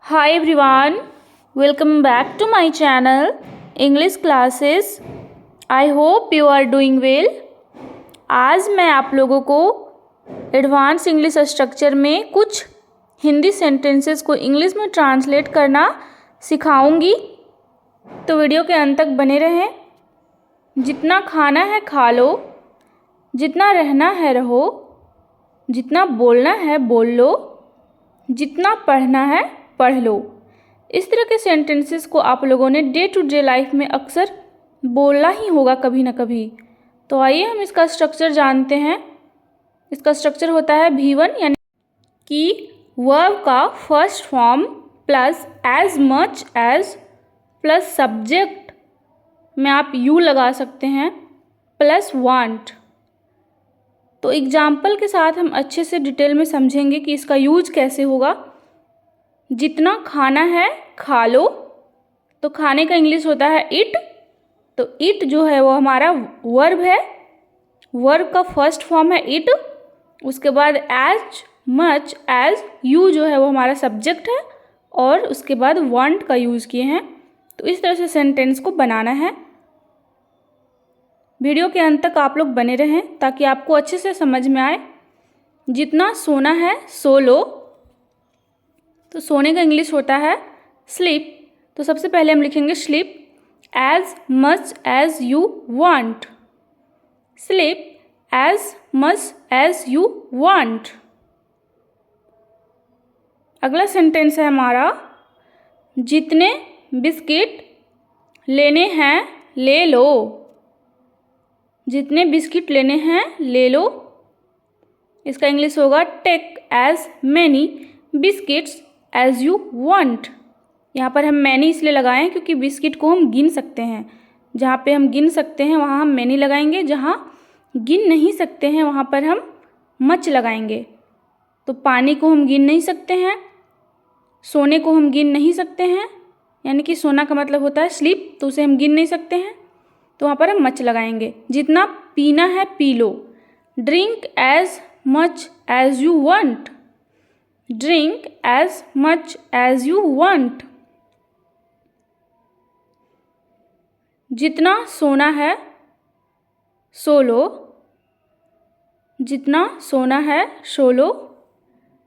Hi everyone, welcome back to my channel English Classes. I hope you are doing well. आज मैं आप लोगों को एडवांस इंग्लिश स्ट्रक्चर में कुछ हिंदी सेंटेंसेस को इंग्लिश में ट्रांसलेट करना सिखाऊंगी, तो वीडियो के अंत तक बने रहें। जितना खाना है खा लो, जितना रहना है रहो, जितना बोलना है बोल लो, जितना पढ़ना है पढ़ लो। इस तरह के सेंटेंसेस को आप लोगों ने डे टू डे लाइफ में अक्सर बोलना ही होगा कभी ना कभी। तो आइए हम इसका स्ट्रक्चर जानते हैं। इसका स्ट्रक्चर होता है V1, यानी कि वर्ब का first form plus as much as plus subject में आप यू लगा सकते हैं प्लस वांट। तो एग्जाम्पल के साथ हम अच्छे से डिटेल में समझेंगे कि इसका यूज कैसे होगा। जितना खाना है खा लो, तो खाने का इंग्लिश होता है इट। तो इट जो है वो हमारा वर्ब है। वर्ब का फर्स्ट फॉर्म है इट। उसके बाद एज मच एज यू जो है वो हमारा सब्जेक्ट है, और उसके बाद वांट का यूज़ किए हैं। तो इस तरह से सेंटेंस को बनाना है। वीडियो के अंत तक आप लोग बने रहें ताकि आपको अच्छे से समझ में आए। जितना सोना है सो लो, तो सोने का इंग्लिश होता है स्लीप। तो सबसे पहले हम लिखेंगे sleep as much as you want. Sleep as much as you want. अगला सेंटेंस है हमारा, जितने बिस्किट लेने हैं ले लो। जितने बिस्किट लेने हैं ले लो। इसका इंग्लिश होगा take as many biscuits as you want. यहाँ पर हम मैनी इसलिए लगाए हैं क्योंकि बिस्किट को हम गिन सकते हैं। जहाँ पे हम गिन सकते हैं वहाँ हम मैनी लगाएंगे, जहाँ गिन नहीं सकते हैं वहाँ पर हम मच लगाएंगे। तो पानी को हम गिन नहीं सकते हैं, सोने को हम गिन नहीं सकते हैं, यानी कि सोना का मतलब होता है स्लीप, तो उसे हम गिन नहीं सकते हैं, तो वहाँ पर हम मच लगाएंगे। जितना पीना है पी लो। Drink as much as you want. Drink as much as you want. जितना सोना है सो लो। जितना सोना है सो लो।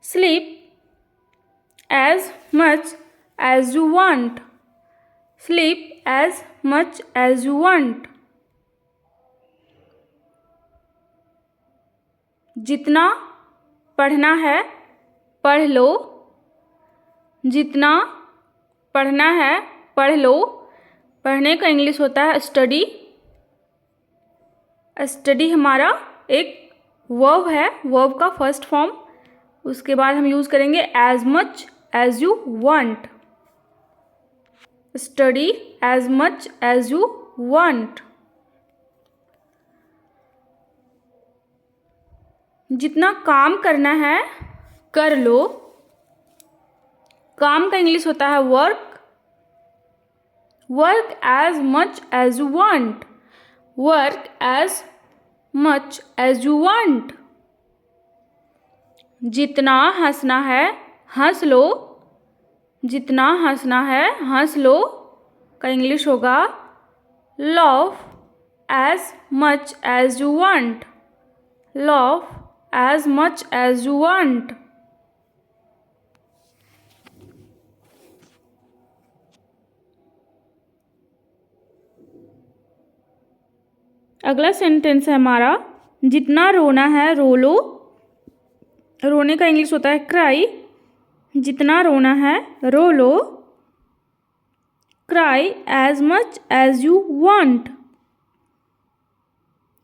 Sleep as much as you want. Sleep as much as you want. जितना पढ़ना है पढ़ लो। जितना पढ़ना है पढ़ लो। पढ़ने का इंग्लिश होता है स्टडी। स्टडी हमारा एक वर्ब है, वर्ब का फर्स्ट फॉर्म। उसके बाद हम यूज़ करेंगे as much as you want. Study as much as you want. जितना काम करना है कर लो। काम का इंग्लिश होता है work. Work as much as you want. Work as much as you want. जितना हंसना है हंस लो। जितना हंसना है हंस लो का इंग्लिश होगा laugh as much as you want. Laugh as much as you want. अगला सेंटेंस है हमारा, जितना रोना है रो लो। रोने का इंग्लिश होता है क्राई। जितना रोना है रो लो। Cry as much as you want.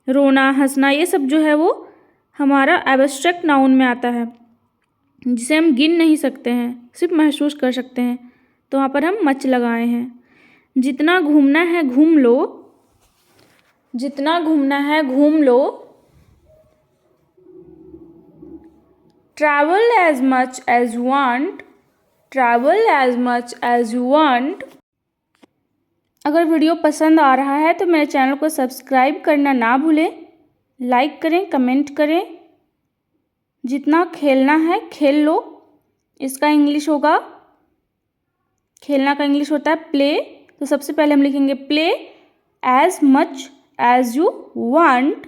रोना हंसना ये सब जो है वो हमारा एब्स्ट्रैक्ट नाउन में आता है, जिसे हम गिन नहीं सकते हैं, सिर्फ महसूस कर सकते हैं। तो वहाँ पर हम मच लगाए हैं। जितना घूमना है घूम लो। जितना घूमना है घूम लो। Travel as much as you want. Travel as much as you want. अगर वीडियो पसंद आ रहा है तो मेरे चैनल को सब्सक्राइब करना ना भूलें। लाइक करें, कमेंट करें। जितना खेलना है खेल लो। इसका इंग्लिश होगा खेलना का इंग्लिश होता है प्ले। तो सबसे पहले हम लिखेंगे play as much as you want,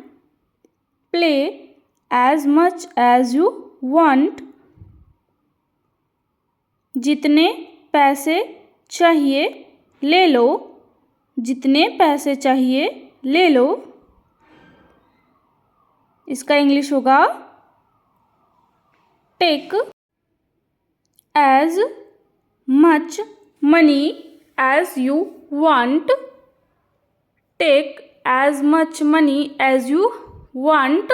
play as much as you want. जितने पैसे चाहिए ले लो, जितने पैसे चाहिए ले लो। इसका इंग्लिश होगा take as much money as you want, take as much money as you want.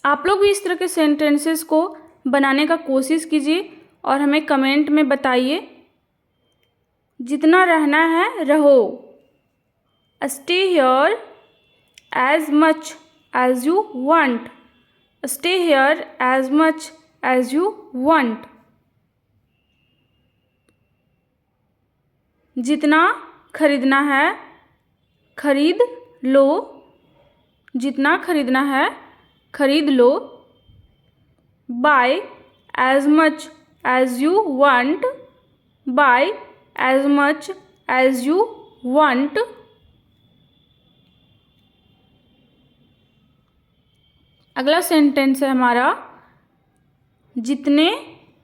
आप लोग भी इस तरह के सेंटेंसेस को बनाने का कोशिश कीजिए और हमें कमेंट में बताइए। जितना रहना है रहो, stay here as much as you want, stay here as much as you want. जितना खरीदना है खरीद लो, जितना खरीदना है खरीद लो। Buy as much as you want, buy as much as you want. अगला सेंटेंस है हमारा, जितने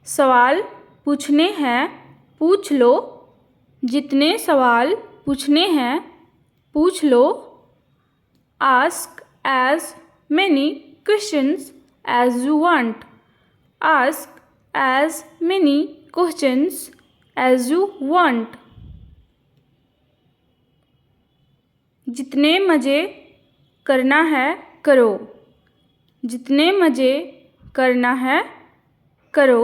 सवाल पूछने हैं पूछ लो, जितने सवाल पूछने हैं पूछ लो। Ask as many questions as you want, ask as many questions as you want. जितने मज़े करना है करो, जितने मज़े करना है करो।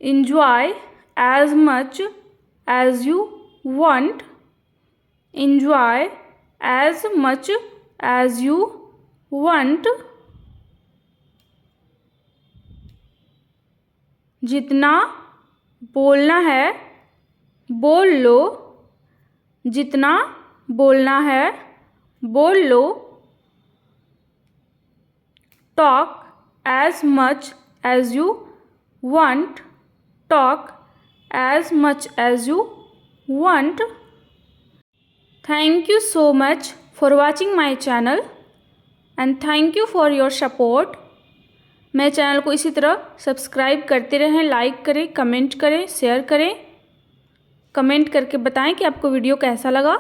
Enjoy as much as you want, enjoy as much as you want। जितना बोलना है बोल लो, जितना बोलना है बोल लो। Talk as much as you want, talk as much as you want। Thank you so much for watching my channel and thank you for your support। मेरे channel को इसी तरह सब्सक्राइब करते रहें, लाइक करें, कमेंट करें, शेयर करें। Comment करके बताएं कि आपको वीडियो कैसा लगा।